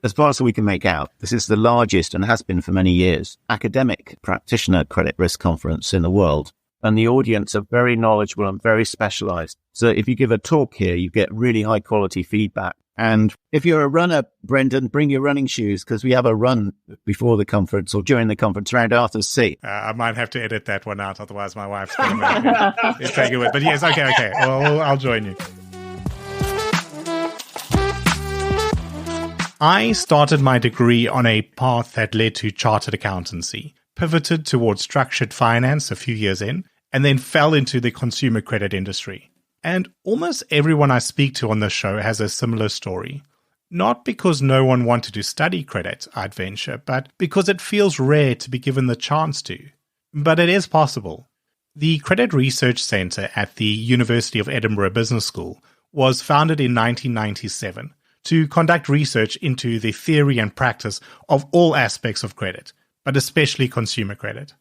As far as we can make out, this is the largest, and has been for many years, academic-practitioner credit risk conference in the world. And the audience are very knowledgeable and very specialized. So if you give a talk here, you get really high quality feedback. And if you're a runner, Brendan, bring your running shoes, because we have a run before the conference or during the conference around Arthur's Seat. I might have to edit that one out, otherwise my wife's going to take it with. But yes, okay. Well, I'll join you. I started my degree on a path that led to chartered accountancy, pivoted towards structured finance a few years in, and then fell into the consumer credit industry. And almost everyone I speak to on this show has a similar story. Not because no one wanted to study credit, I'd venture, but because it feels rare to be given the chance to. But it is possible. The Credit Research Centre at the University of Edinburgh Business School was founded in 1997 to conduct research into the theory and practice of all aspects of credit, but especially consumer credit.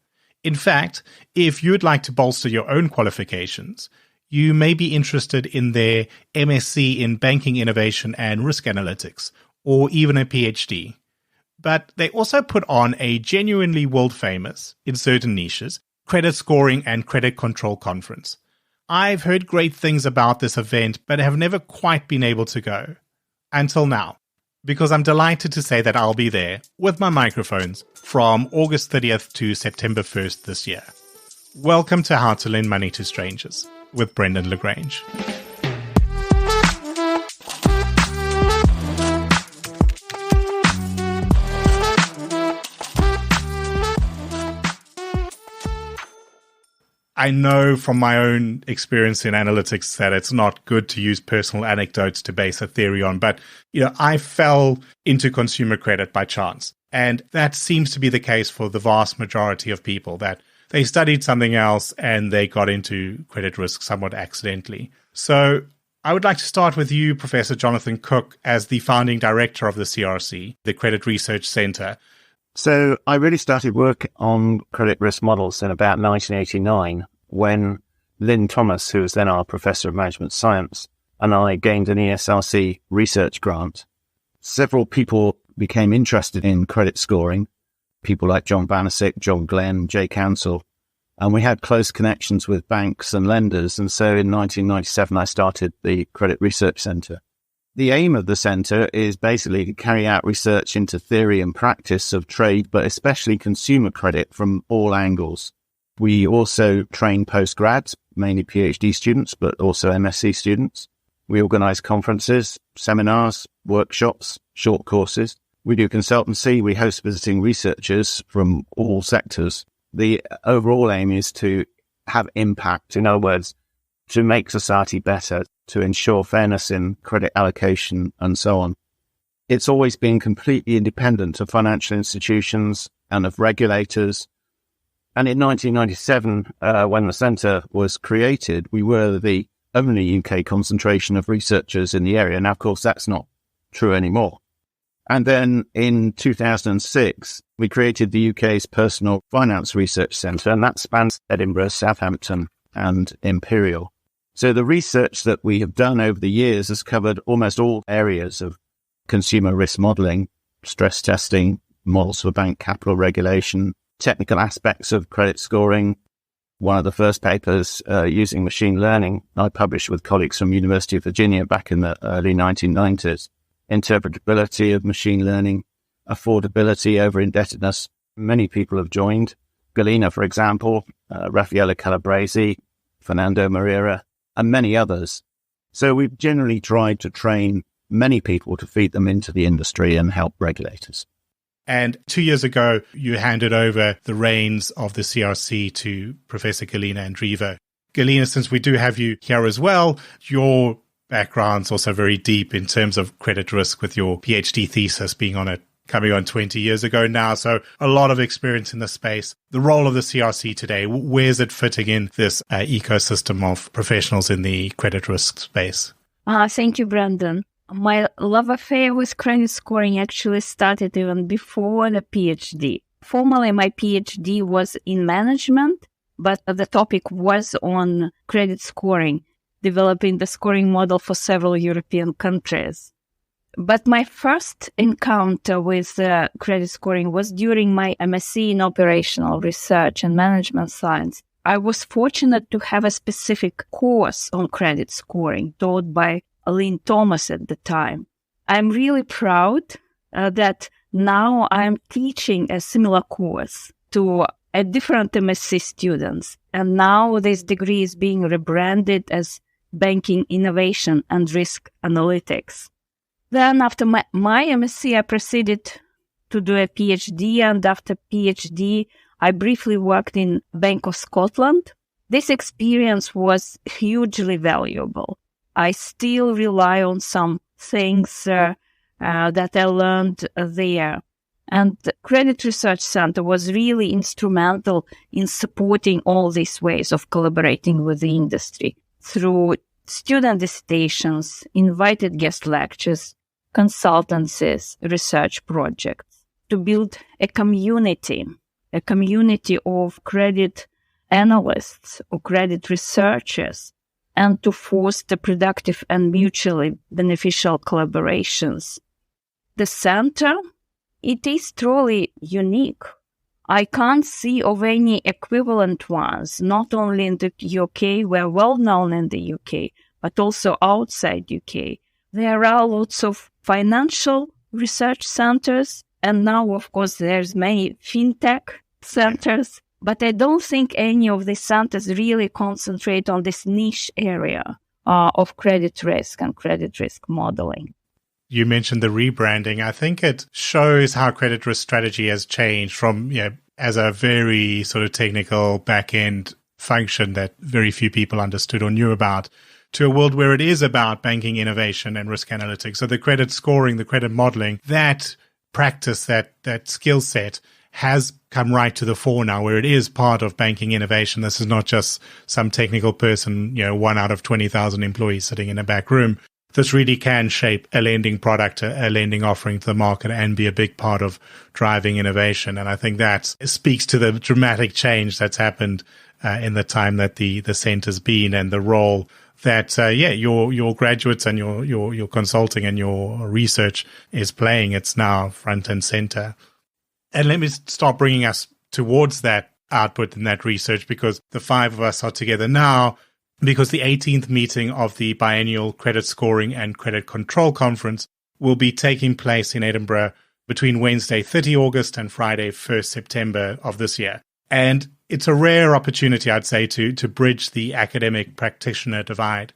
In fact, if you'd like to bolster your own qualifications, you may be interested in their MSc in Banking Innovation and Risk Analytics, or even a PhD. But they also put on a genuinely world-famous, in certain niches, credit scoring and credit control conference. I've heard great things about this event, but have never quite been able to go. Until now, because I'm delighted to say that I'll be there with my microphones from August 30th to September 1st this year. Welcome to How to Lend Money to Strangers with Brendan LaGrange. I know from my own experience in analytics that it's not good to use personal anecdotes to base a theory on, but I fell into consumer credit by chance. And that seems to be the case for the vast majority of people, that they studied something else and they got into credit risk somewhat accidentally. So I would like to start with you, Professor Jonathan Cook, as the founding director of the CRC, the Credit Research Centre. So I really started work on credit risk models in about 1989 when Lynn Thomas, who was then our Professor of Management Science, and I gained an ESRC research grant. Several people became interested in credit scoring, people like John Banasic, John Glenn, Jay Counsell, and we had close connections with banks and lenders. And so in 1997, I started the Credit Research Centre. The aim of the centre is basically to carry out research into theory and practice of trade, but especially consumer credit from all angles. We also train postgrads, mainly PhD students, but also MSc students. We organise conferences, seminars, workshops, short courses. We do consultancy. We host visiting researchers from all sectors. The overall aim is to have impact. In other words, to make society better, to ensure fairness in credit allocation and so on. It's always been completely independent of financial institutions and of regulators. And in 1997, when the centre was created, we were the only UK concentration of researchers in the area. Now, of course, that's not true anymore. And then in 2006, we created the UK's Personal Finance Research Centre, and that spans Edinburgh, Southampton and Imperial. So the research that we have done over the years has covered almost all areas of consumer risk modelling, stress testing, models for bank capital regulation, technical aspects of credit scoring. One of the first papers using machine learning I published with colleagues from University of Virginia back in the early 1990s. Interpretability of machine learning, affordability over indebtedness. Many people have joined. Galina, for example, Raffaella Calabresi, Fernando Moreira, and many others. So we've generally tried to train many people to feed them into the industry and help regulators. And 2 years ago, you handed over the reins of the CRC to Professor Galina Andreeva. Galina, since we do have you here as well, your background's also very deep in terms of credit risk, with your PhD thesis being on it, coming on 20 years ago now. So a lot of experience in the space. The role of the CRC today, where's it fitting in this ecosystem of professionals in the credit risk space? Thank you, Brendan. My love affair with credit scoring actually started even before the PhD. Formally, my PhD was in management, but the topic was on credit scoring, developing the scoring model for several European countries. But my first encounter with credit scoring was during my MSc in operational research and management science. I was fortunate to have a specific course on credit scoring taught by Lynn Thomas at the time. I'm really proud that now I'm teaching a similar course to a different MSc students. And now this degree is being rebranded as Banking Innovation and Risk Analytics. Then after my MSc, I proceeded to do a PhD. And after PhD, I briefly worked in Bank of Scotland. This experience was hugely valuable. I still rely on some things that I learned there. And the Credit Research Center was really instrumental in supporting all these ways of collaborating with the industry through student dissertations, invited guest lectures, consultancies, research projects, to build a community of credit analysts or credit researchers, and to foster productive and mutually beneficial collaborations. The center, it is truly unique. I can't see of any equivalent ones, not only in the UK, we're well known in the UK, but also outside UK. There are lots of financial research centers, and now, of course, there's many fintech centers, but I don't think any of these centers really concentrate on this niche area of credit risk and credit risk modeling. You mentioned the rebranding. I think it shows how credit risk strategy has changed from, as a very sort of technical back-end function that very few people understood or knew about, to a world where it is about banking innovation and risk analytics. So the credit scoring, the credit modeling, that practice, that skill set has come right to the fore now, where it is part of banking innovation. This is not just some technical person, 1 out of 20,000 employees sitting in a back room. This really can shape a lending product, a lending offering to the market, and be a big part of driving innovation. And I think that speaks to the dramatic change that's happened in the time that the center's been, and the role that your graduates and your consulting and your research is playing. It's now front and center. And let me start bringing us towards that output and that research, because the 5 of us are together now, because the 18th meeting of the biennial Credit Scoring and Credit Control Conference will be taking place in Edinburgh between Wednesday 30 August and Friday 1st September of this year. And it's a rare opportunity, I'd say, to bridge the academic-practitioner divide.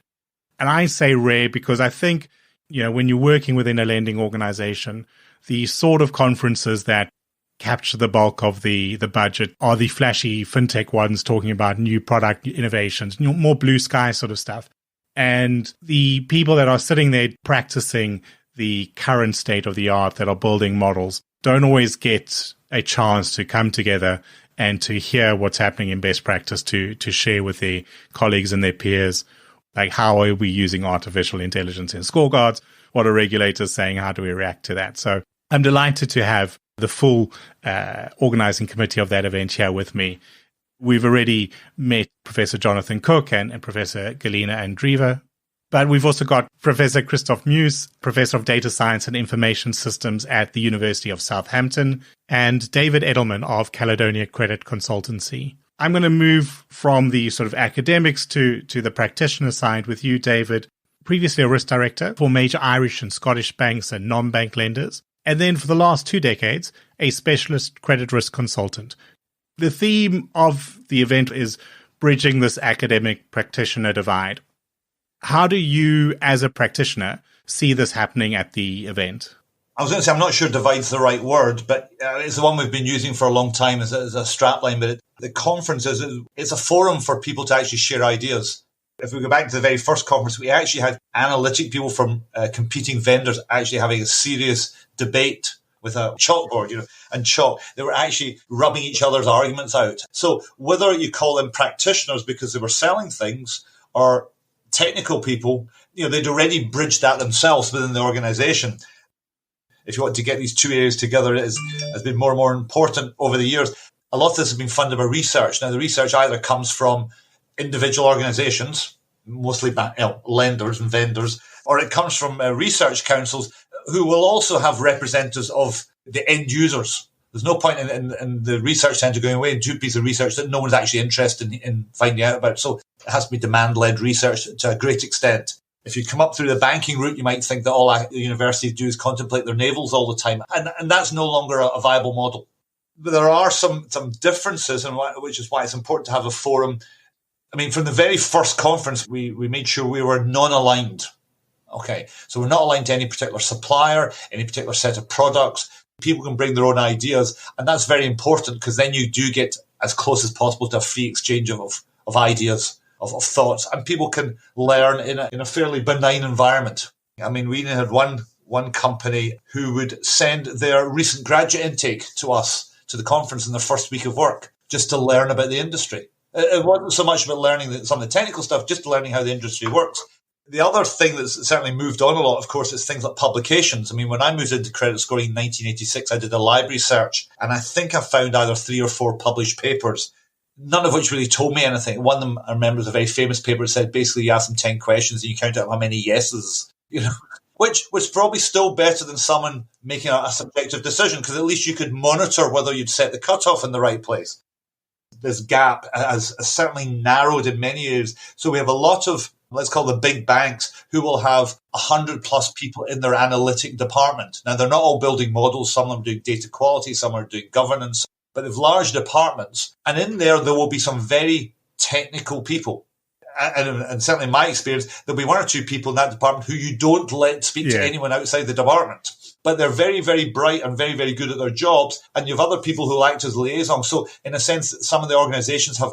And I say rare because I think, when you're working within a lending organization, the sort of conferences that capture the bulk of the budget are the flashy fintech ones talking about new product innovations, more blue sky sort of stuff. And the people that are sitting there practicing the current state of the art, that are building models, don't always get a chance to come together and to hear what's happening in best practice, to share with their colleagues and their peers, like, how are we using artificial intelligence in scorecards? What are regulators saying? How do we react to that? So I'm delighted to have the full organizing committee of that event here with me. We've already met Professor Jonathan Cook and Professor Galina Andreeva, but we've also got Professor Christoph Muse, Professor of Data Science and Information Systems at the University of Southampton, and David Edelman of Caledonia Credit Consultancy. I'm going to move from the sort of academics to the practitioner side with you, David. Previously a risk director for major Irish and Scottish banks and non-bank lenders, and then for the last 2 decades, a specialist credit risk consultant. The theme of the event is bridging this academic practitioner divide. How do you, as a practitioner, see this happening at the event? I was going to say, I'm not sure divide's the right word, but it's the one we've been using for a long time as a strapline. But the conference it's a forum for people to actually share ideas. If we go back to the very first conference, we actually had analytic people from competing vendors actually having a serious debate with a chalkboard, and chalk. They were actually rubbing each other's arguments out. So whether you call them practitioners because they were selling things, or technical people, they'd already bridged that themselves within the organization. If you want to get these two areas together, it has been more and more important over the years. A lot of this has been funded by research. Now, the research either comes from individual organizations, mostly lenders and vendors, or it comes from research councils who will also have representatives of the end users. There's no point in the research centre going away and do a piece of research that no one's actually interested in finding out about. So it has to be demand-led research to a great extent. If you come up through the banking route, you might think that all the universities do is contemplate their navels all the time. And that's no longer a viable model. But there are some differences, which is why it's important to have a forum. I mean, from the very first conference, we made sure we were non-aligned. Okay, so we're not aligned to any particular supplier, any particular set of products. People can bring their own ideas, and that's very important because then you do get as close as possible to a free exchange of ideas, of thoughts, and people can learn in a fairly benign environment. I mean, we had one company who would send their recent graduate intake to us, to the conference in their first week of work, just to learn about the industry. It wasn't so much about learning some of the technical stuff, just learning how the industry works. The other thing that's certainly moved on a lot, of course, is things like publications. I mean, when I moved into credit scoring in 1986, I did a library search, and I think I found either 3 or 4 published papers, none of which really told me anything. One of them, I remember, was a very famous paper that said basically you ask them 10 questions and you count out how many yeses, which was probably still better than someone making a subjective decision, because at least you could monitor whether you'd set the cutoff in the right place. This gap has certainly narrowed in many areas. So we have a lot of, let's call them big banks, who will have 100 plus people in their analytic department. Now, they're not all building models. Some of them are doing data quality, some are doing governance, but they've large departments. And in there will be some very technical people. And certainly in my experience, there'll be 1 or 2 people in that department who you don't let speak to anyone outside the department. But they're very, very bright and very, very good at their jobs. And you have other people who act as liaisons. So in a sense, some of the organizations have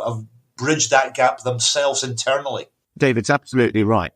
bridged that gap themselves internally. David's absolutely right.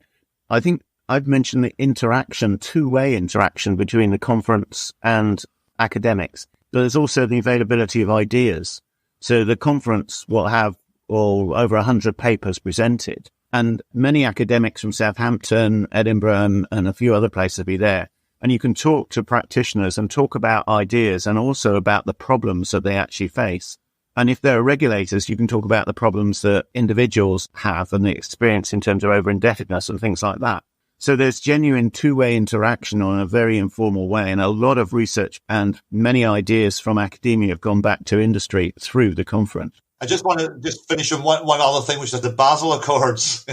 I think I've mentioned the interaction, two-way interaction between the conference and academics. There's also the availability of ideas. So the conference will have over 100 papers presented, and many academics from Southampton, Edinburgh, and a few other places will be there. And you can talk to practitioners and talk about ideas and also about the problems that they actually face. And if there are regulators, you can talk about the problems that individuals have and the experience in terms of over-indebtedness and things like that. So there's genuine two-way interaction on a very informal way, and a lot of research and many ideas from academia have gone back to industry through the conference. I just want to finish on one other thing, which is the Basel Accords,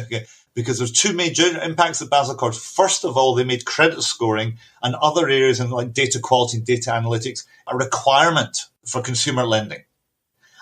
because there's 2 major impacts of Basel Accords. First of all, they made credit scoring and other areas in like data quality and data analytics a requirement for consumer lending.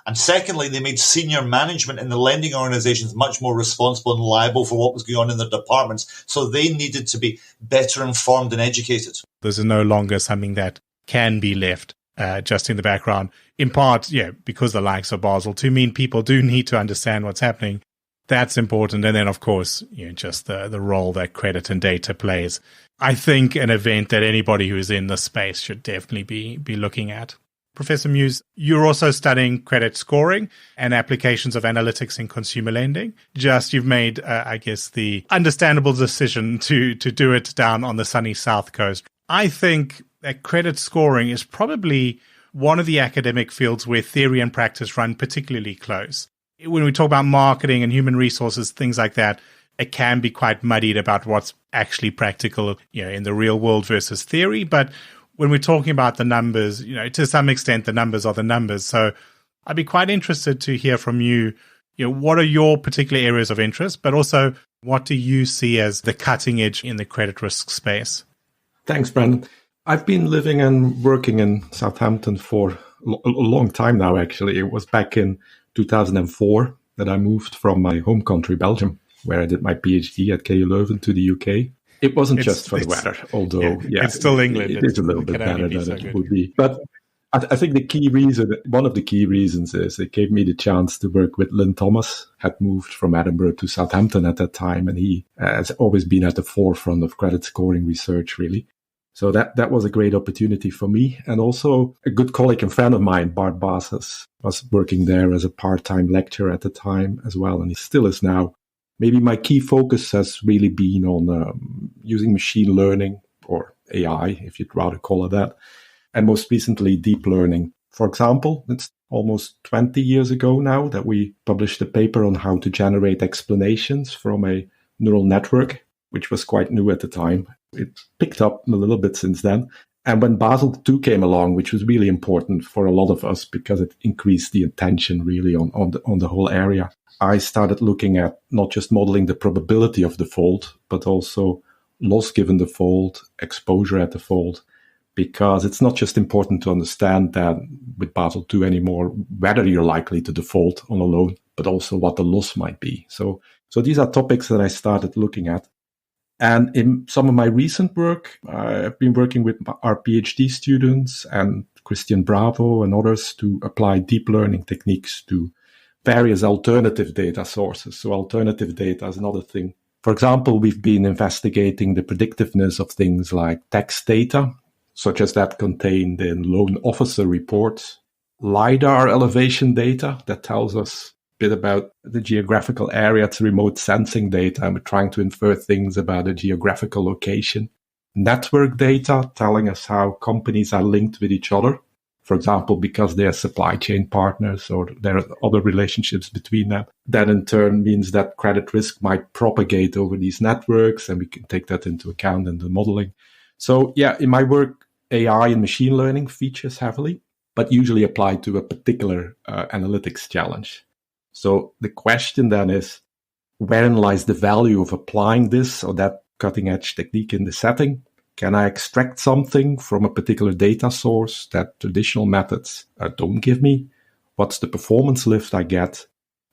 And secondly, they made senior management in the lending organizations much more responsible and liable for what was going on in their departments. So they needed to be better informed and educated. This is no longer something that can be left just in the background. In part, because the likes of Basel II mean people do need to understand what's happening. That's important. And then, of course, just the role that credit and data plays. I think an event that anybody who is in the space should definitely be looking at. Professor Muse, you're also studying credit scoring and applications of analytics in consumer lending. You've made, I guess, the understandable decision to do it down on the sunny South Coast. I think that credit scoring is probably one of the academic fields where theory and practice run particularly close. When we talk about marketing and human resources, things like that, it can be quite muddied about what's actually practical, in the real world versus theory. But when we're talking about the numbers, to some extent, the numbers are the numbers. So I'd be quite interested to hear from you, what are your particular areas of interest, but also what do you see as the cutting edge in the credit risk space? Thanks, Brandon. I've been living and working in Southampton for a long time now, actually. It was back in 2004 that I moved from my home country, Belgium, where I did my PhD at KU Leuven to the UK. It wasn't just for the weather, although it's still England. It is a little bit better than it would be. But I think one of the key reasons is it gave me the chance to work with Lynn Thomas, had moved from Edinburgh to Southampton at that time, and he has always been at the forefront of credit scoring research, really. So that was a great opportunity for me. And also a good colleague and friend of mine, Bart Bases, was working there as a part-time lecturer at the time as well, and he still is now. Maybe my key focus has really been on using machine learning, or AI, if you'd rather call it that, and most recently deep learning. For example, it's almost 20 years ago now that we published a paper on how to generate explanations from a neural network. which was quite new at the time. It picked up a little bit since then. And when Basel II came along, which was really important for a lot of us because it increased the attention really on the whole area, I started looking at not just modeling the probability of default, but also loss given default, exposure at default, because it's not just important to understand that with Basel II anymore, whether you're likely to default on a loan, but also what the loss might be. So these are topics that I started looking at. And in some of my recent work, I've been working with our PhD students and Christian Bravo and others to apply deep learning techniques to various alternative data sources. So alternative data is another thing. For example, we've been investigating the predictiveness of things like text data, such as that contained in loan officer reports, LiDAR elevation data that tells us bit about the geographical area. It's remote sensing data, and we're trying to infer things about a geographical location. Network data telling us how companies are linked with each other, for example, because they are supply chain partners or there are other relationships between them. That in turn means that credit risk might propagate over these networks, and we can take that into account in the modeling. So yeah, in my work, AI and machine learning features heavily, but usually applied to a particular analytics challenge. So the question then is, wherein lies the value of applying this or that cutting-edge technique in the setting? Can I extract something from a particular data source that traditional methods don't give me? What's the performance lift I get?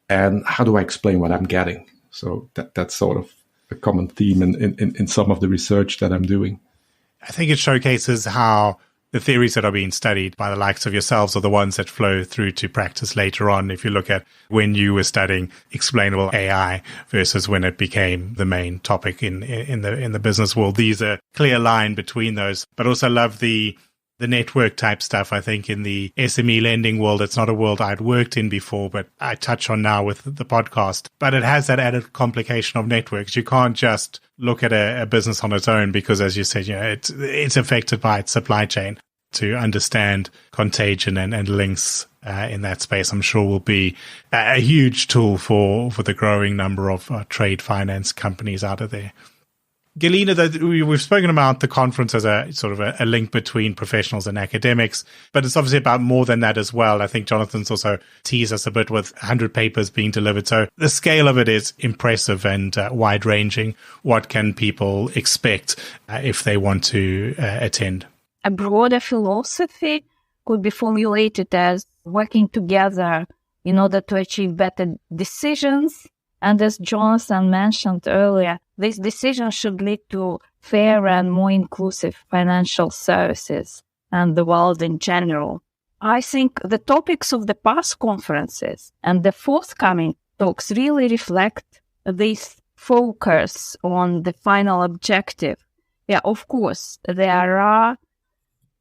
And how do I explain what I'm getting? So that's sort of a common theme in some of the research that I'm doing. I think it showcases how the theories that are being studied by the likes of yourselves are the ones that flow through to practice later on. If you look at when you were studying explainable AI versus when it became the main topic in the business world, there's a clear line between those. But also love the network type stuff. I think in the SME lending world, it's not a world I'd worked in before, but I touch on now with the podcast. But it has that added complication of networks. You can't just look at a business on its own because, as you said, it's affected by its supply chain. To understand contagion and links in that space, I'm sure will be a huge tool for the growing number of trade finance companies out of there. Galina, we've spoken about the conference as a sort of a link between professionals and academics, but it's obviously about more than that as well. I think Jonathan's also teased us a bit with 100 papers being delivered. So the scale of it is impressive and wide-ranging. What can people expect if they want to attend? A broader philosophy could be formulated as working together in order to achieve better decisions. And as Jonathan mentioned earlier, these decisions should lead to fairer and more inclusive financial services and the world in general. I think the topics of the past conferences and the forthcoming talks really reflect this focus on the final objective. Yeah, of course, there are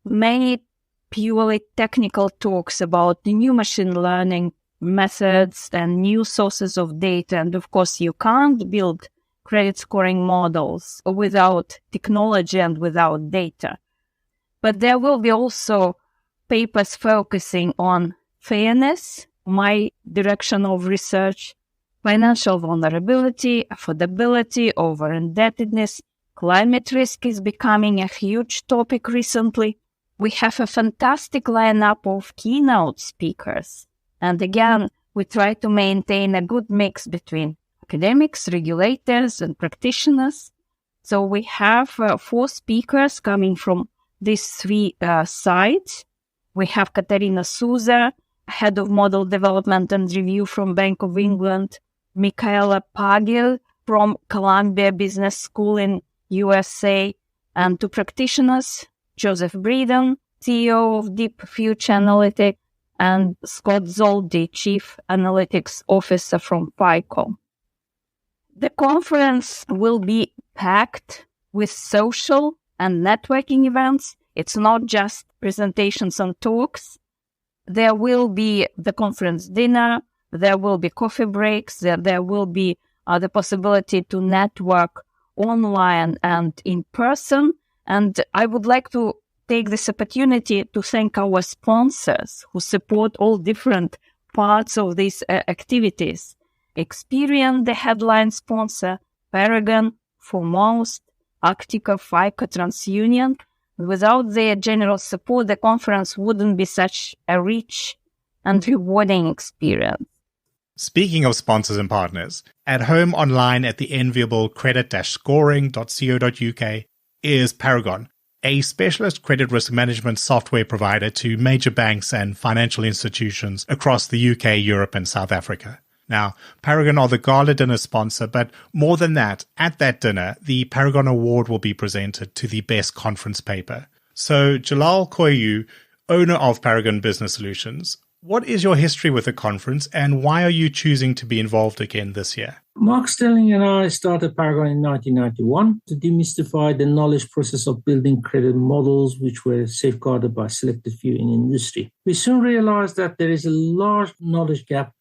many purely technical talks about the new machine learning methods and new sources of data. And of course, you can't build credit scoring models without technology and without data. But there will be also papers focusing on fairness, my direction of research, financial vulnerability, affordability, over-indebtedness. Climate risk is becoming a huge topic recently. We have a fantastic lineup of keynote speakers. And again, we try to maintain a good mix between academics, regulators, and practitioners. So we have 4 speakers coming from these 3 sides. We have Katarina Souza, Head of Model Development and Review from Bank of England, Michaela Pagel from Columbia Business School in USA, and 2 practitioners, Joseph Breeden, CEO of Deep Future Analytics, and Scott Zoldi, Chief Analytics Officer from FICO. The conference will be packed with social and networking events. It's not just presentations and talks. There will be the conference dinner, there will be coffee breaks, there will be the possibility to network online and in person. And I would like to take this opportunity to thank our sponsors who support all different parts of these activities. Experian, the headline sponsor, Paragon, foremost, Arctica, FICA, TransUnion. Without their general support, the conference wouldn't be such a rich and rewarding experience. Speaking of sponsors and partners, at home online at the enviable credit-scoring.co.uk is Paragon, a specialist credit risk management software provider to major banks and financial institutions across the UK, Europe, and South Africa. Now, Paragon are the gala dinner sponsor, but more than that, at that dinner, the Paragon Award will be presented to the best conference paper. So, Jalal Koyu, owner of Paragon Business Solutions, what is your history with the conference and why are you choosing to be involved again this year? Mark Sterling and I started Paragon in 1991 to demystify the knowledge process of building credit models which were safeguarded by selected few in industry. We soon realized that there is a large knowledge gap.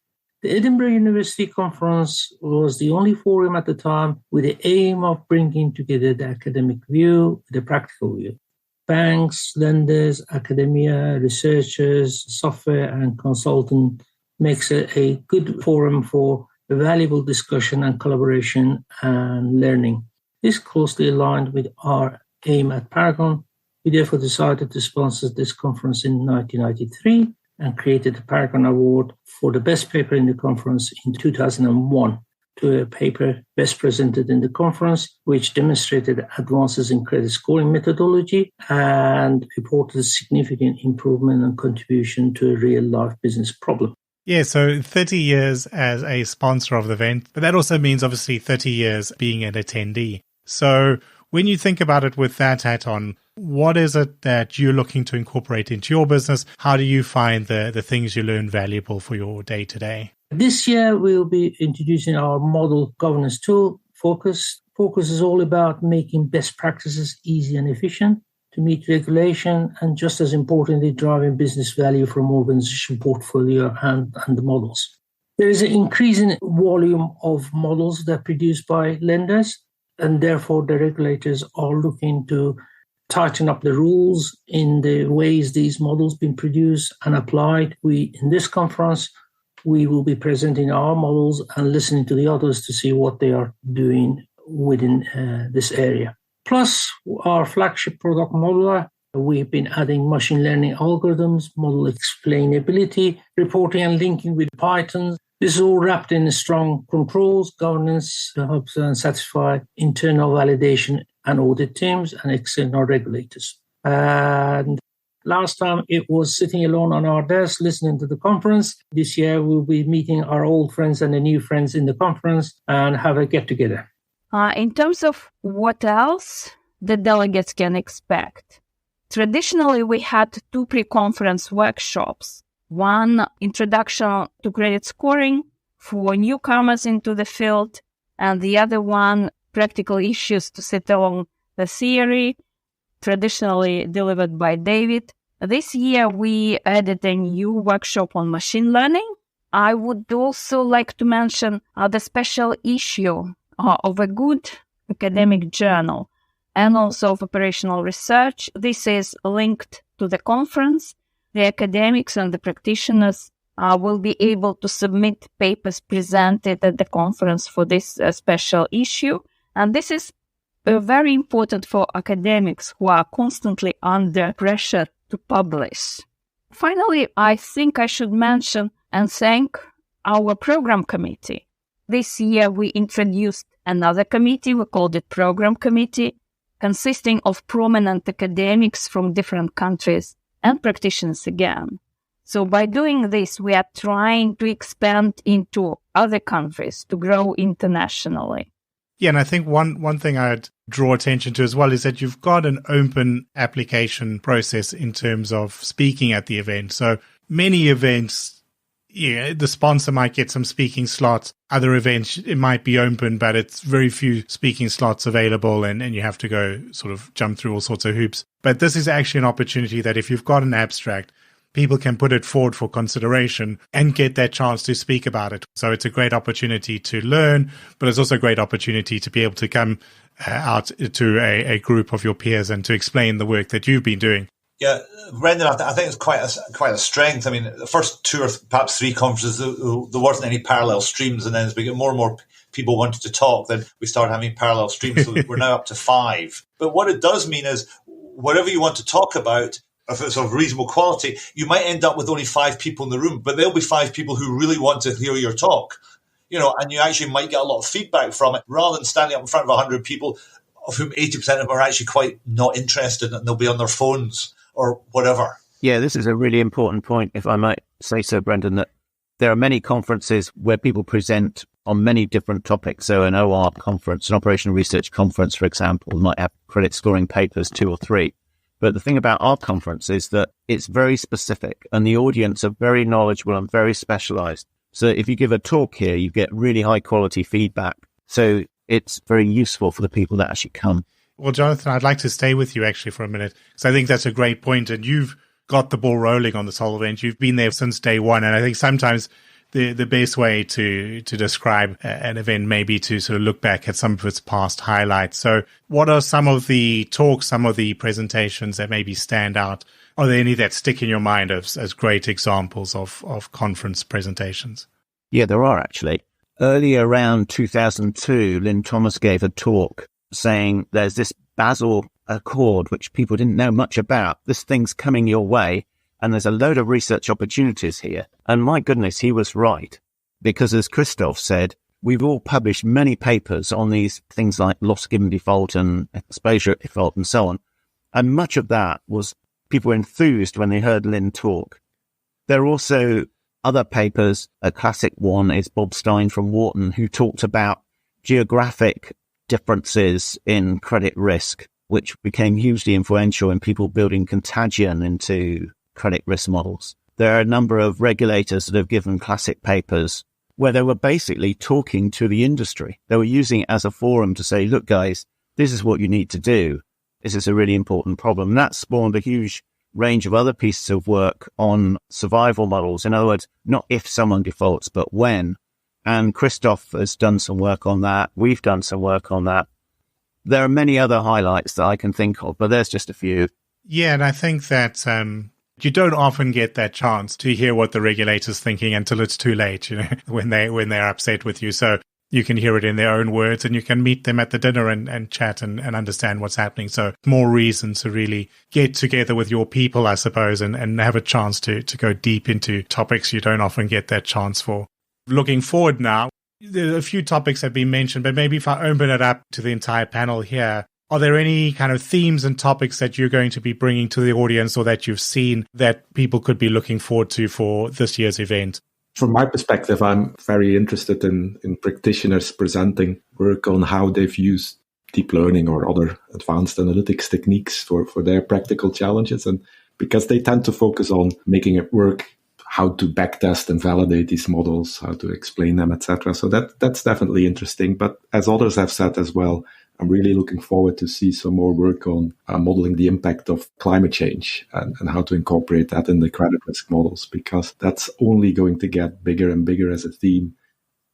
The Edinburgh University Conference was the only forum at the time with the aim of bringing together the academic view with the practical view. Banks, lenders, academia, researchers, software and consultant makes a good forum for a valuable discussion and collaboration and learning. This closely aligned with our aim at Paragon. We therefore decided to sponsor this conference in 1993 and created the Paragon Award for the best paper in the conference in 2001 to a paper best presented in the conference, which demonstrated advances in credit scoring methodology and reported a significant improvement and contribution to a real-life business problem. Yeah, so 30 years as a sponsor of the event, but that also means obviously 30 years being an attendee. So when you think about it with that hat on, what is it that you're looking to incorporate into your business? How do you find the things you learn valuable for your day-to-day? This year, we'll be introducing our model governance tool, Focus. Focus is all about making best practices easy and efficient to meet regulation and, just as importantly, driving business value from organization portfolio and the models. There is an increasing volume of models that are produced by lenders, and therefore the regulators are looking to tighten up the rules in the ways these models been produced and applied. In this conference, we will be presenting our models and listening to the others to see what they are doing within this area. Plus, our flagship product Modeler, we've been adding machine learning algorithms, model explainability, reporting and linking with Python. This is all wrapped in strong controls, governance to help and satisfy internal validation and audit teams and external regulators. And last time it was sitting alone on our desk listening to the conference. This year we'll be meeting our old friends and the new friends in the conference and have a get-together. In terms of what else the delegates can expect, traditionally we had 2 pre-conference workshops. One, introduction to credit scoring for newcomers into the field, and the other one, practical issues to sit along the theory, traditionally delivered by David. This year, we added a new workshop on machine learning. I would also like to mention the special issue of a good academic journal and also of operational research. This is linked to the conference. The academics and the practitioners will be able to submit papers presented at the conference for this special issue. And this is very important for academics who are constantly under pressure to publish. Finally, I think I should mention and thank our program committee. This year, we introduced another committee. We called it Program Committee, consisting of prominent academics from different countries and practitioners again. So by doing this, we are trying to expand into other countries to grow internationally. Yeah, and I think one thing I'd draw attention to as well is that you've got an open application process in terms of speaking at the event. So many events, the sponsor might get some speaking slots. Other events, it might be open, but it's very few speaking slots available and you have to go sort of jump through all sorts of hoops. But this is actually an opportunity that if you've got an abstract, people can put it forward for consideration and get that chance to speak about it. So it's a great opportunity to learn, but it's also a great opportunity to be able to come out to a group of your peers and to explain the work that you've been doing. Yeah, Brendan, I think it's quite a strength. I mean, the first 2 or perhaps 3 conferences, there wasn't any parallel streams, and then as we get more and more people wanted to talk, then we started having parallel streams. So we're now up to 5. But what it does mean is whatever you want to talk about, if it's of reasonable quality, you might end up with only 5 people in the room, but there'll be 5 people who really want to hear your talk, and you actually might get a lot of feedback from it rather than standing up in front of 100 people of whom 80% of them are actually quite not interested and they'll be on their phones or whatever. Yeah, this is a really important point, if I might say so, Brendan, that there are many conferences where people present on many different topics. So an OR conference, an operational research conference, for example, might have credit scoring papers, 2 or 3. But the thing about our conference is that it's very specific and the audience are very knowledgeable and very specialized. So if you give a talk here, you get really high quality feedback. So it's very useful for the people that actually come. Well, Jonathan, I'd like to stay with you actually for a minute, because I think that's a great point. And you've got the ball rolling on this whole event. You've been there since day one. And I think sometimes the best way to describe an event may be to sort of look back at some of its past highlights. So what are some of the talks, some of the presentations that maybe stand out? Are there any that stick in your mind as great examples of conference presentations? Yeah, there are actually. Early around 2002, Lynn Thomas gave a talk saying there's this Basel Accord, which people didn't know much about. This thing's coming your way, and there's a load of research opportunities here. And my goodness, he was right. Because as Christoph said, we've all published many papers on these things like loss given default and exposure default and so on. And much of that was people were enthused when they heard Lynn talk. There are also other papers. A classic one is Bob Stein from Wharton, who talked about geographic differences in credit risk, which became hugely influential in people building contagion into credit risk models. There are a number of regulators that have given classic papers where they were basically talking to the industry. They were using it as a forum to say, look, guys, this is what you need to do. This is a really important problem. And that spawned a huge range of other pieces of work on survival models. In other words, not if someone defaults, but when. And Christoph has done some work on that. We've done some work on that. There are many other highlights that I can think of, but there's just a few. Yeah, and I think that you don't often get that chance to hear what the regulator's thinking until it's too late, when they're upset with you. So you can hear it in their own words and you can meet them at the dinner and chat and understand what's happening. So more reason to really get together with your people, I suppose, and have a chance to go deep into topics you don't often get that chance for. Looking forward now, there are a few topics have been mentioned, but maybe if I open it up to the entire panel here, are there any kind of themes and topics that you're going to be bringing to the audience or that you've seen that people could be looking forward to for this year's event? From my perspective, I'm very interested in practitioners presenting work on how they've used deep learning or other advanced analytics techniques for their practical challenges. And because they tend to focus on making it work, how to backtest and validate these models, how to explain them, etc. So that's definitely interesting. But as others have said as well, I'm really looking forward to see some more work on modeling the impact of climate change and how to incorporate that in the credit risk models, because that's only going to get bigger and bigger as a theme.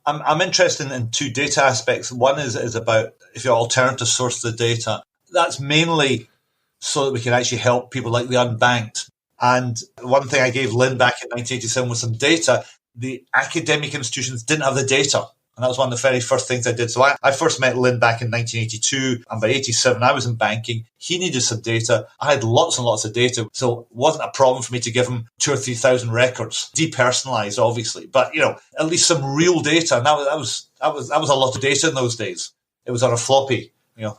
I'm interested in 2 data aspects. One is about if you alternative source the data. That's mainly so that we can actually help people like the unbanked. And one thing I gave Lynn back in 1987 was some data. The academic institutions didn't have the data. And that was one of the very first things I did. So I first met Lynn back in 1982. And by 87, I was in banking. He needed some data. I had lots and lots of data. So it wasn't a problem for me to give him 2,000 or 3,000 records, depersonalized, obviously. But, at least some real data. And that was a lot of data in those days. It was on a floppy, And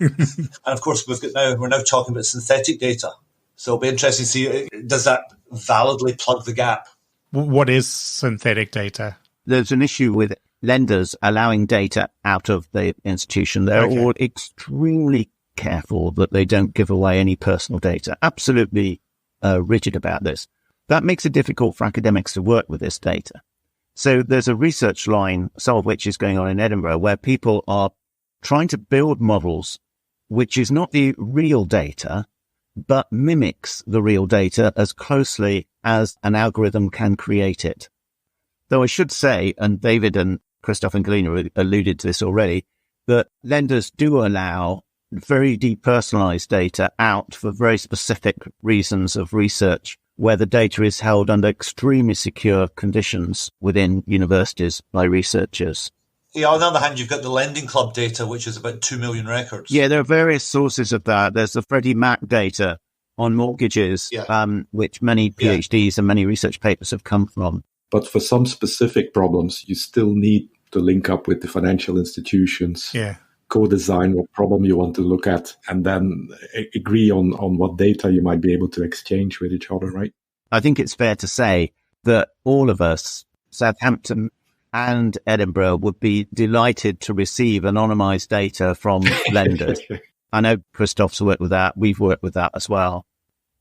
of course, we're now talking about synthetic data. So it'll be interesting to see, does that validly plug the gap? What is synthetic data? There's an issue with lenders allowing data out of the institution. They're all extremely careful that they don't give away any personal data. Absolutely rigid about this. That makes it difficult for academics to work with this data. So there's a research line, some of which is going on in Edinburgh, where people are trying to build models, which is not the real data, but mimics the real data as closely as an algorithm can create it. Though I should say, and David and Christoph and Galina alluded to this already, that lenders do allow very depersonalized data out for very specific reasons of research, where the data is held under extremely secure conditions within universities by researchers. Yeah, on the other hand, you've got the Lending Club data, which is about 2 million records. Yeah, there are various sources of that. There's the Freddie Mac data on mortgages, which many PhDs and many research papers have come from. But for some specific problems, you still need to link up with the financial institutions, co-design what problem you want to look at, and then agree on what data you might be able to exchange with each other, right? I think it's fair to say that all of us, Southampton and Edinburgh, would be delighted to receive anonymized data from lenders. I know Christoph's worked with that. We've worked with that as well.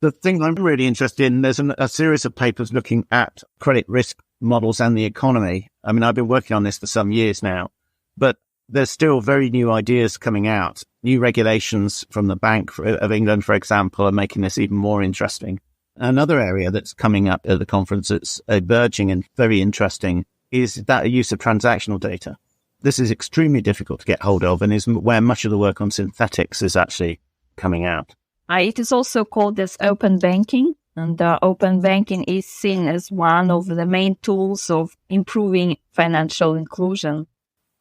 The thing I'm really interested in, there's a series of papers looking at credit risk models and the economy. I mean, I've been working on this for some years now, but there's still very new ideas coming out. New regulations from the Bank of England, for example, are making this even more interesting. Another area that's coming up at the conference that's emerging and very interesting is that use of transactional data. This is extremely difficult to get hold of and is where much of the work on synthetics is actually coming out. It is also called as open banking, and open banking is seen as one of the main tools of improving financial inclusion.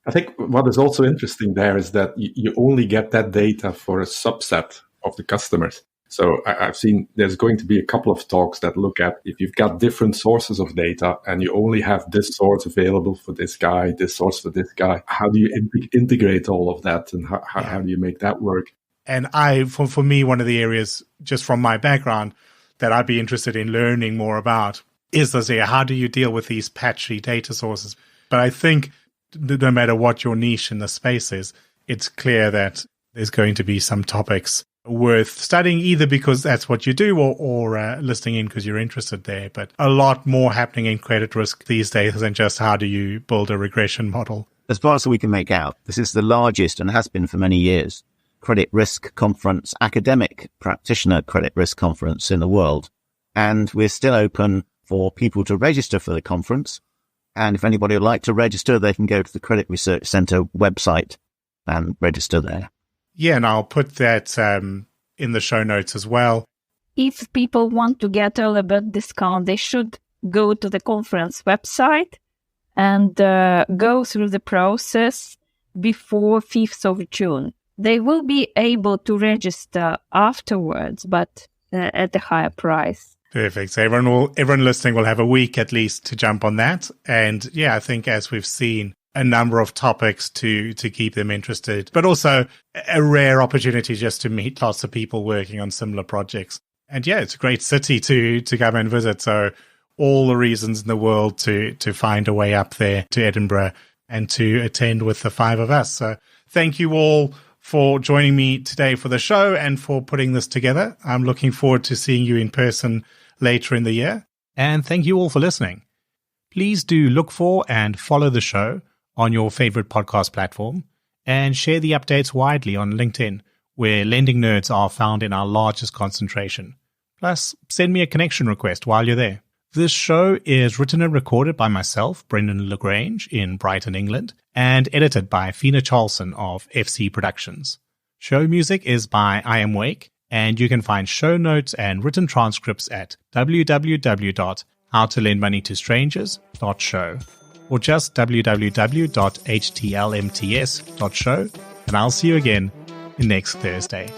I think what is also interesting there is that you only get that data for a subset of the customers. So I've seen there's going to be a couple of talks that look at if you've got different sources of data and you only have this source available for this guy, this source for this guy, how do you integrate all of that and how do you make that work? And for me, one of the areas, just from my background, that I'd be interested in learning more about is this area. How do you deal with these patchy data sources? But I think no matter what your niche in the space is, it's clear that there's going to be some topics worth studying, either because that's what you do or listening in because you're interested there. But a lot more happening in credit risk these days than just how do you build a regression model. As far as we can make out, this is the largest and has been for many years credit risk conference, academic-practitioner credit risk conference in the world. And we're still open for people to register for the conference. And if anybody would like to register, they can go to the Credit Research Centre website and register there. Yeah, and I'll put that in the show notes as well. If people want to get early bird discount, they should go to the conference website and go through the process before 5th of June. They will be able to register afterwards, but at a higher price. Perfect. So everyone listening will have a week at least to jump on that. And yeah, I think as we've seen, a number of topics to keep them interested, but also a rare opportunity just to meet lots of people working on similar projects. And yeah, it's a great city to come and visit. So all the reasons in the world to find a way up there to Edinburgh and to attend with the 5 of us. So thank you all for joining me today for the show and for putting this together. I'm looking forward to seeing you in person later in the year. And thank you all for listening. Please do look for and follow the show on your favorite podcast platform and share the updates widely on LinkedIn, where lending nerds are found in our largest concentration. Plus, send me a connection request while you're there. This show is written and recorded by myself, Brendan Lagrange, in Brighton, England, and edited by Fina Charlson of FC Productions. Show music is by I Am Wake, and you can find show notes and written transcripts at www.howtolendmoneytostrangers.show or just www.htlmts.show, and I'll see you again next Thursday.